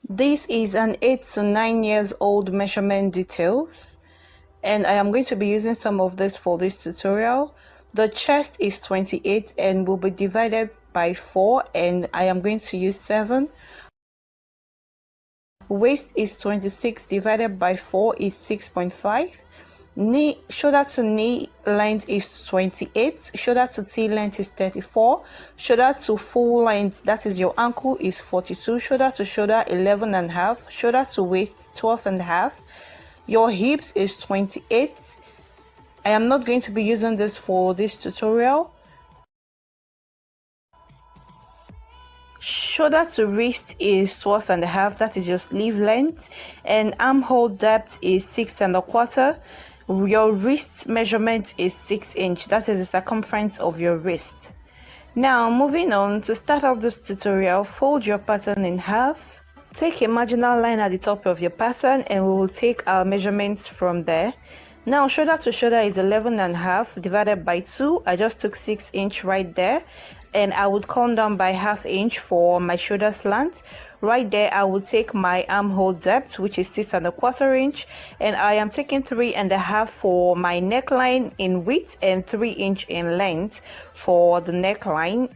This is an 8 to 9 years old measurement details, and I am going to be using some of this for this tutorial. The chest is 28 and will be divided by 4, and I am going to use 7. Waist is 26 divided by 4 is 6.5. Knee, shoulder to knee length is 28, shoulder to T length is 34, shoulder to full length, that is your ankle, is 42, shoulder to shoulder 11.5, shoulder to waist 12.5. Your hips is 28. I am not going to be using this for this tutorial. Shoulder to wrist is 12.5, that is your sleeve length, and armhole depth is 6.25. Your wrist measurement is 6 inch, that is the circumference of your wrist. Now moving on, to start off this tutorial, fold your pattern in half. Take a marginal line at the top of your pattern and we will take our measurements from there. Now shoulder to shoulder is 11.5 divided by 2. I just took 6 inch right there, and I would come down by ½ inch for my shoulder slant. Right there I will take my armhole depth, which is 6.25 inch, and I am taking 3.5 for my neckline in width and 3 inch in length for the neckline.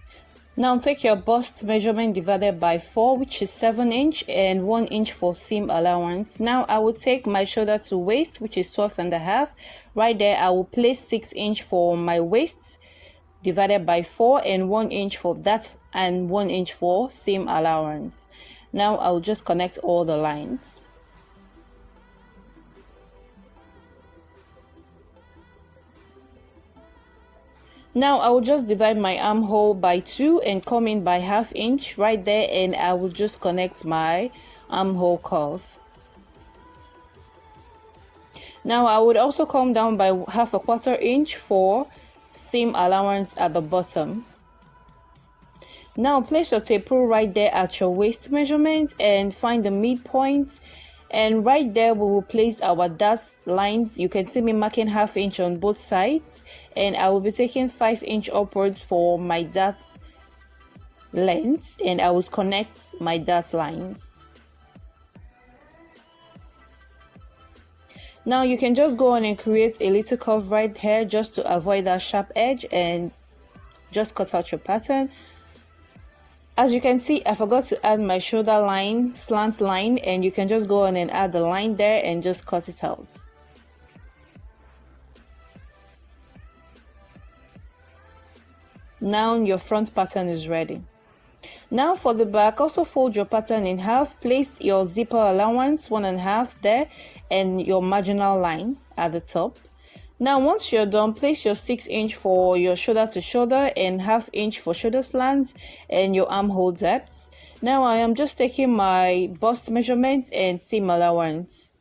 Now take your bust measurement divided by 4, which is 7 inch, and 1 inch for seam allowance. Now I will take my shoulder to waist, which is 12.5. Right there I will place 6 inch for my waist divided by 4 and 1 inch for that and 1 inch for seam allowance. Now I'll just connect all the lines. Now I will just divide my armhole by 2 and come in by ½ inch right there, and I will just connect my armhole curve. Now I would also come down by ½ inch for seam allowance at the bottom. Now place your tape rule right there at your waist measurement and find the midpoint, and right there we will place our dot lines. You can see me marking ½ inch on both sides, and I will be taking 5 inch upwards for my dot length, and I will connect my dot lines. Now you can just go on and create a little curve right here just to avoid that sharp edge, and just cut out your pattern. As you can see, I forgot to add my shoulder line, slant line, and you can just go on and add the line there and just cut it out. Now your front pattern is ready. Now for the back, also fold your pattern in half, place your zipper allowance 1.5 there and your marginal line at the top. Now once you're done, place your 6 inch for your shoulder to shoulder and ½ inch for shoulder slants and your armhole depth. Now I am just taking my bust measurement and seam allowance.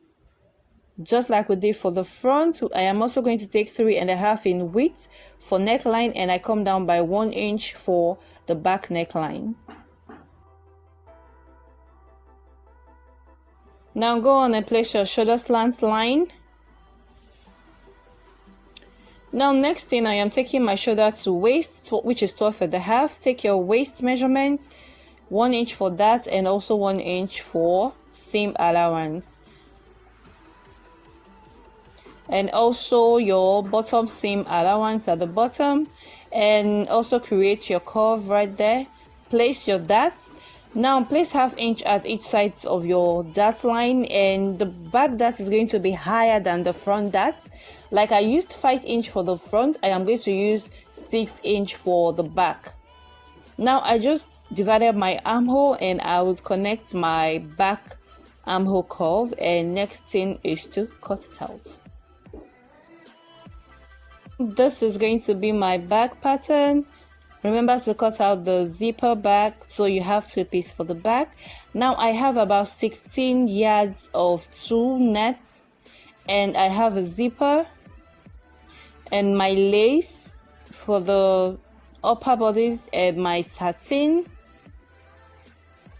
Just like we did for the front, I am also going to take 3.5 in width for neckline, and I come down by 1 inch for the back neckline. Now go on and place your shoulder slant line. Now next thing, I am taking my shoulder to waist, which is 12.5. Take your waist measurement, 1 inch for that and also 1 inch for seam allowance, and also your bottom seam allowance at the bottom, and also create your curve right there. Place your darts. Now place ½ inch at each side of your dart line, and the back dart is going to be higher than the front dart. Like I used 5 inch for the front, I am going to use 6 inch for the back. Now I just divided my armhole and I will connect my back armhole curve, and next thing is to cut it out. This is going to be my back pattern. Remember to cut out the zipper back, so you have 2 pieces for the back. Now I have about 16 yards of tulle net, and I have a zipper and my lace for the upper bodies and my satin,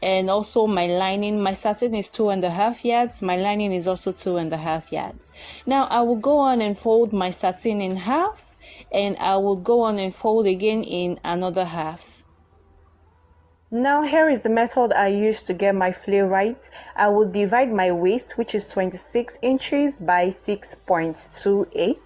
and also my lining. My satin is 2.5 yards, my lining is also 2.5 yards. Now I will go on and fold my satin in half, and I will go on and fold again in another half. Now here is the method I use to get my flare right. I will divide my waist, which is 26 inches by 6.28,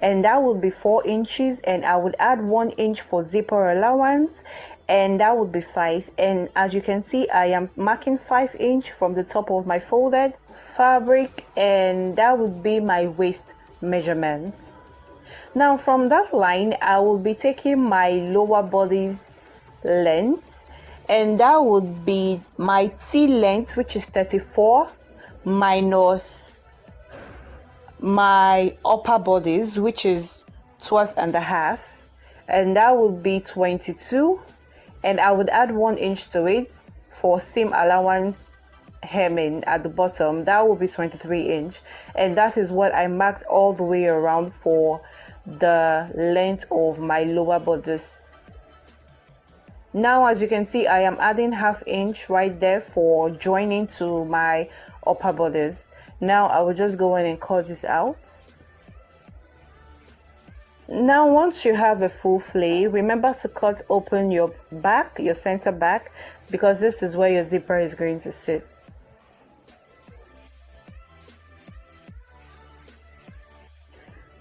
and that would be 4 inches, and I would add 1 inch for zipper allowance, and that would be 5. And as you can see, I am marking 5 inch from the top of my folded fabric, and that would be my waist measurement. Now from that line, I will be taking my lower body's length, and that would be my T length, which is 34, minus my upper bodies, which is 12 and a half, and that would be 22, and I would add 1 inch to it for seam allowance hemming at the bottom. That would be 23 inch, and that is what I marked all the way around for the length of my lower bodice. Now as you can see, I am adding ½ inch right there for joining to my upper bodice. Now I will just go in and cut this out. Now once you have a full flare, remember to cut open your back, your center back, because this is where your zipper is going to sit.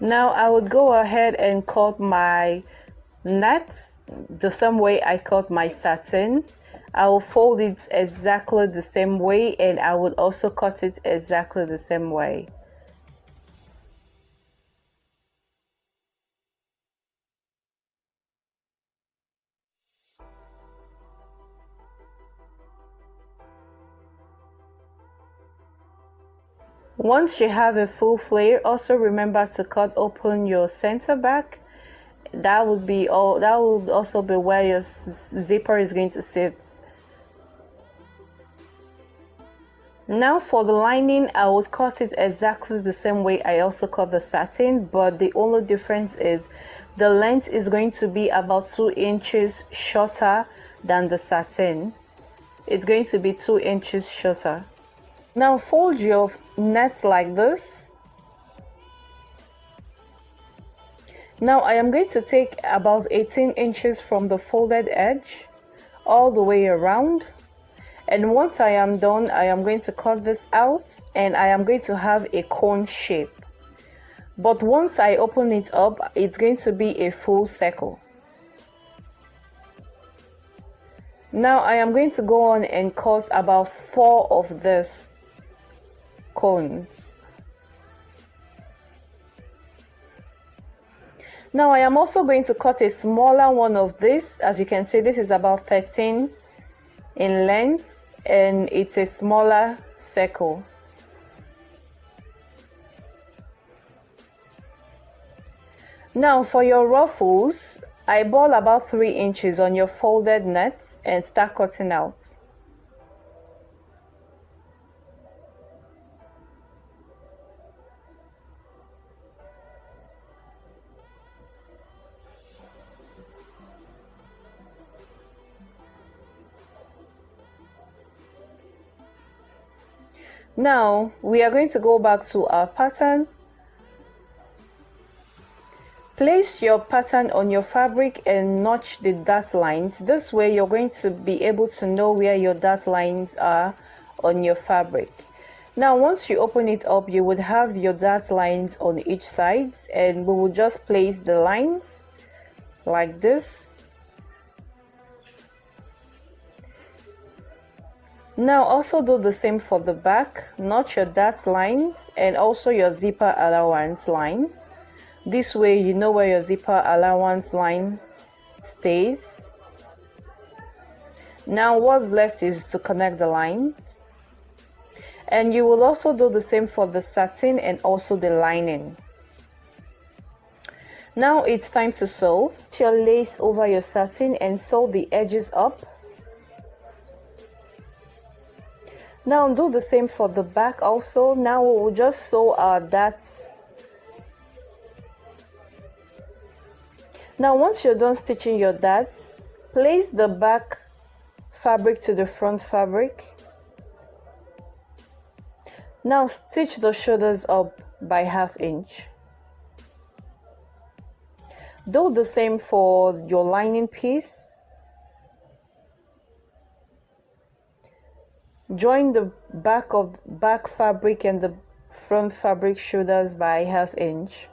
Now I would go ahead and cut my net the same way I cut my satin. I will fold it exactly the same way, and I would also cut it exactly the same way. Once you have a full flare, also remember to cut open your center back. That would also be where your zipper is going to sit. Now for the lining, I would cut it exactly the same way I also cut the satin, but the only difference is the length is going to be about 2 inches shorter than the satin. It's going to be 2 inches shorter. Now fold your net like this. Now I am going to take about 18 inches from the folded edge all the way around, and once I am done, I am going to cut this out, and I am going to have a cone shape. But once I open it up, it's going to be a full circle. Now I am going to go on and cut about 4 of these cones. Now I am also going to cut a smaller one of this. As you can see, this is about 13 in length, and it's a smaller circle. Now for your ruffles, eyeball about 3 inches on your folded net and start cutting out. Now we are going to go back to our pattern. Place your pattern on your fabric and notch the dot lines. This way you're going to be able to know where your dot lines are on your fabric. Now once you open it up, you would have your dot lines on each side, and we will just place the lines like this. Now also do the same for the back. Notch your dot lines and also your zipper allowance line. This way you know where your zipper allowance line stays. Now what's left is to connect the lines. And you will also do the same for the satin and also the lining. Now it's time to sew. Put your lace over your satin and sew the edges up. Now do the same for the back also. Now we will just sew our dots. Now once you're done stitching your dots, place the back fabric to the front fabric. Now stitch the shoulders up by ½ inch. Do the same for your lining piece. Join the back fabric and the front fabric shoulders by 1/2 inch.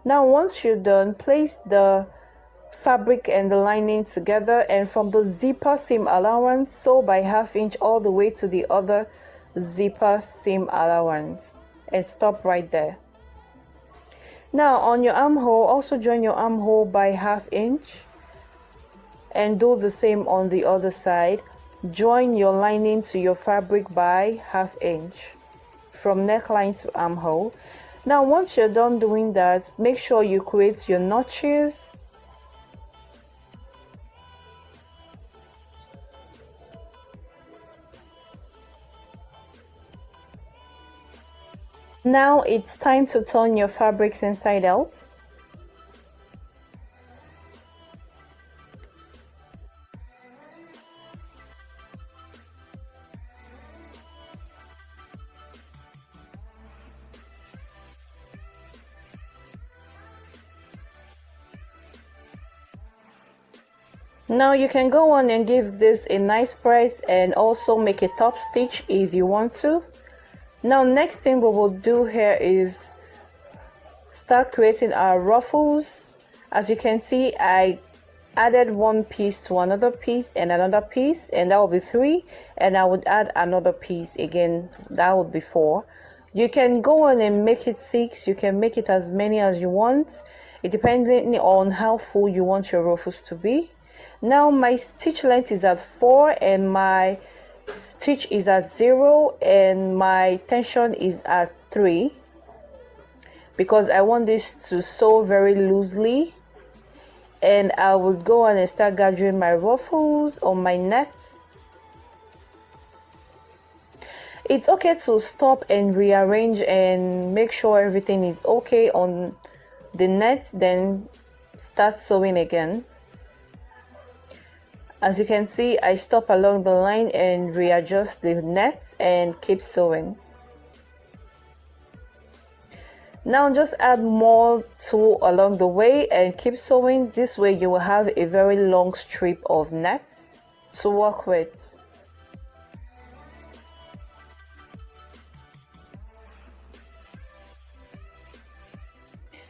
Now once you're done, place the fabric and the lining together, and from the zipper seam allowance, sew by 1/2 inch all the way to the other zipper seam allowance and stop right there. Now on your armhole, also join your armhole by 1/2 inch and do the same on the other side. Join your lining to your fabric by 1/2 inch from neckline to armhole. Now once you're done doing that, make sure you create your notches. Now it's time to turn your fabrics inside out. Now you can go on and give this a nice press and also make a top stitch if you want to. Now next thing we will do here is start creating our ruffles. As you can see, I added one piece to another piece and another piece, and that will be 3, and I would add another piece again, that would be 4. You can go on and make it 6. You can make it as many as you want. It depends on how full you want your ruffles to be. Now my stitch length is at 4 and my stitch is at 0 and my tension is at 3 because I want this to sew very loosely. And I would go on and start gathering my ruffles on my nets. It's okay to stop and rearrange and make sure everything is okay on the net, then start sewing again. As you can see, I stop along the line and readjust the net and keep sewing. Now just add more tulle along the way and keep sewing. This way you will have a very long strip of net to work with.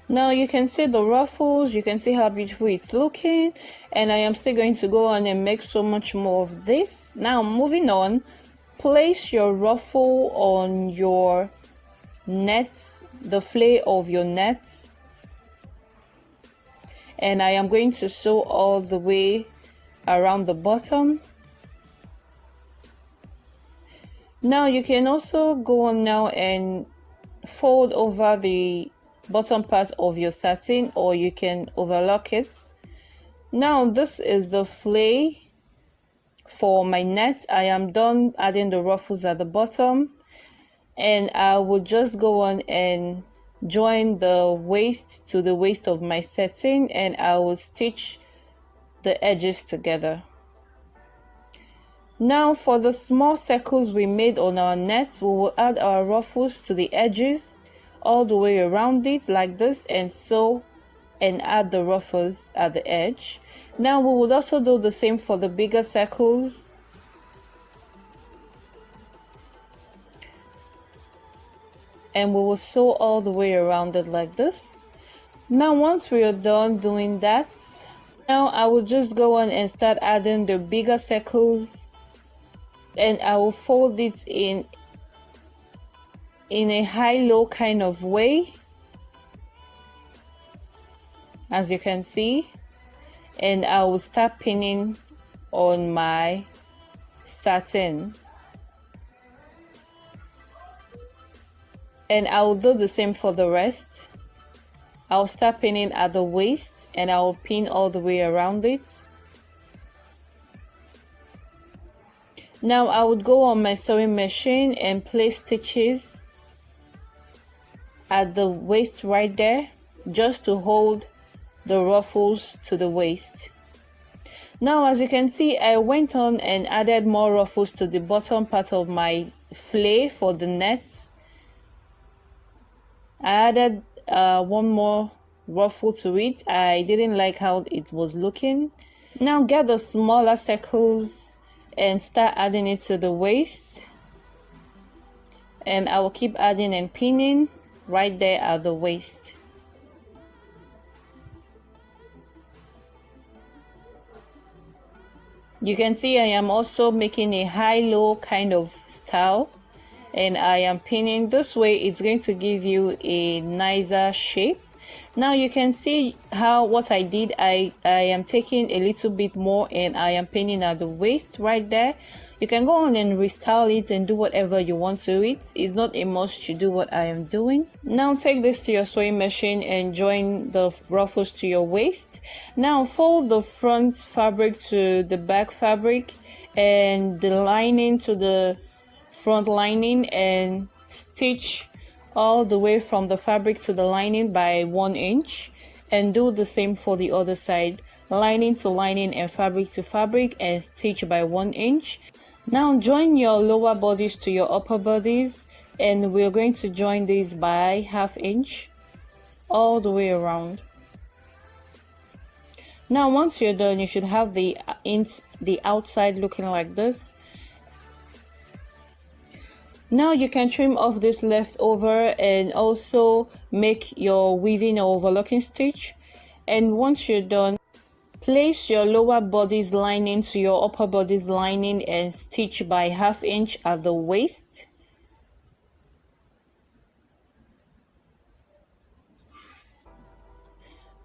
Now you can see the ruffles, you can see how beautiful it's looking, and I am still going to go on and make so much more of this. Now moving on, place your ruffle on your nets, the flay of your nets, and I am going to sew all the way around the bottom. Now you can also go on now and fold over the bottom part of your satin, or you can overlock it. Now this is the flay for my net. I am done adding the ruffles at the bottom, and I will just go on and join the waist to the waist of my satin, and I will stitch the edges together. Now for the small circles we made on our net, we will add our ruffles to the edges all the way around it like this, and sew and add the ruffles at the edge. Now we would also do the same for the bigger circles. And we will sew all the way around it like this. Now once we are done doing that, now I will just go on and start adding the bigger circles, and I will fold it in a high-low kind of way, as you can see, and I will start pinning on my satin, and I will do the same for the rest. I'll start pinning at the waist and I will pin all the way around it. Now I would go on my sewing machine and place stitches at the waist right there, just to hold the ruffles to the waist. Now as you can see, I went on and added more ruffles to the bottom part of my flay for the net. I added one more ruffle to it. I didn't like how it was looking. Now get the smaller circles and start adding it to the waist, and I will keep adding and pinning right there at the waist. You can see I am also making a high-low kind of style, and I am pinning this way. It's going to give you a nicer shape. Now you can see how what I did, I am taking a little bit more and I am pinning at the waist right there. You can go on and restyle it and do whatever you want to it. It's not a must to do what I am doing. Now take this to your sewing machine and join the ruffles to your waist. Now fold the front fabric to the back fabric and the lining to the front lining, and stitch all the way from the fabric to the lining by 1 inch, and do the same for the other side, lining to lining and fabric to fabric, and stitch by 1 inch. Now join your lower bodies to your upper bodies, and we're going to join these by 1/2 inch all the way around. Now once you're done, you should have the outside looking like this. Now you can trim off this leftover and also make your weaving or overlocking stitch. And once you're done, place your lower body's lining to your upper body's lining and stitch by 1/2 inch at the waist.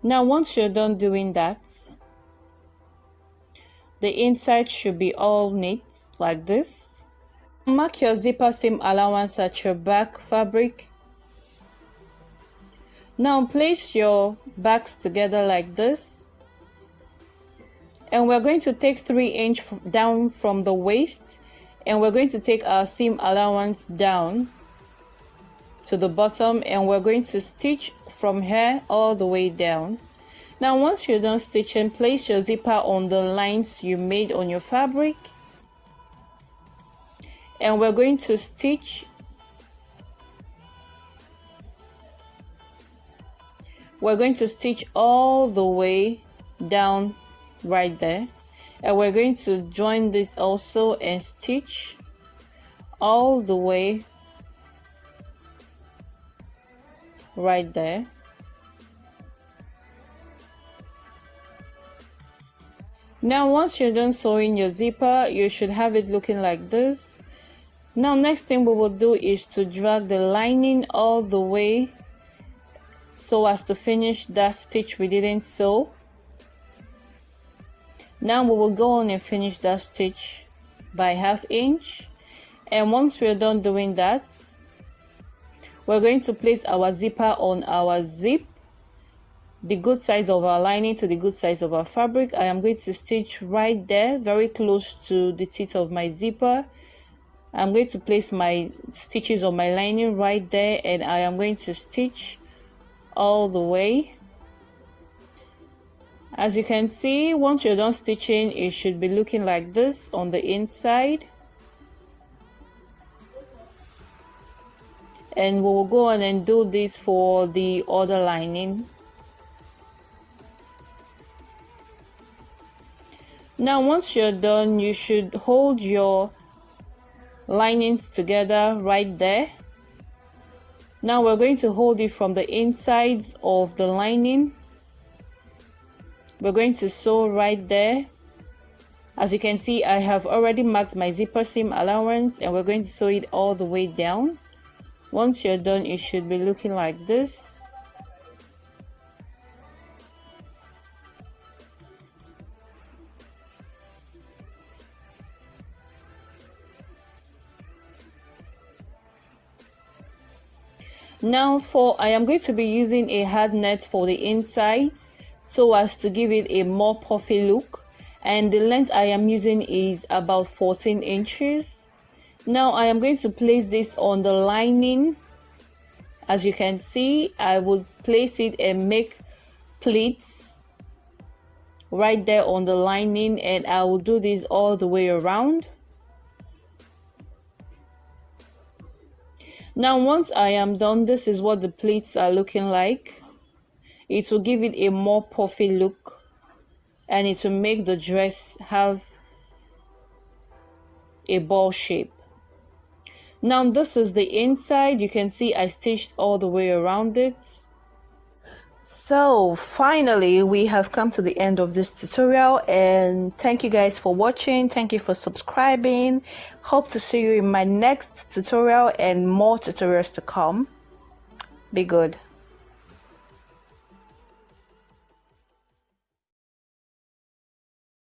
Now once you're done doing that, the inside should be all neat like this. Mark your zipper seam allowance at your back fabric. Now place your backs together like this, and we're going to take 3 inch down from the waist, and we're going to take our seam allowance down to the bottom, and we're going to stitch from here all the way down. Now once you're done stitching, place your zipper on the lines you made on your fabric, and we're going to stitch. We're going to stitch all the way down right there, and we're going to join this also and stitch all the way right there. Now once you're done sewing your zipper, you should have it looking like this. Now next thing we will do is to drag the lining all the way so as to finish that stitch we didn't sew. Now we will go on and finish that stitch by 1/2 inch, and once we're done doing that, we're going to place our zipper on our zip, the good size of our lining to the good size of our fabric. I am going to stitch right there, very close to the teeth of my zipper. I'm going to place my stitches on my lining right there, and I am going to stitch all the way. As you can see, once you're done stitching, it should be looking like this on the inside. And we will go on and do this for the other lining. Now once you're done, you should hold your linings together right there. Now we're going to hold it from the insides of the lining. We're going to sew right there. As you can see, I have already marked my zipper seam allowance, and we're going to sew it all the way down. Once you're done, it should be looking like this. Now I am going to be using a hard net for the insides so as to give it a more puffy look, and the length I am using is about 14 inches. Now I am going to place this on the lining. As you can see, I will place it and make pleats right there on the lining, and I will do this all the way around. Now once I am done, this is what the pleats are looking like. It will give it a more puffy look, and it will make the dress have a ball shape. Now this is the inside. You can see I stitched all the way around it. So finally we have come to the end of this tutorial, and thank you guys for watching. Thank you for subscribing. Hope to see you in my next tutorial and more tutorials to come. Be good.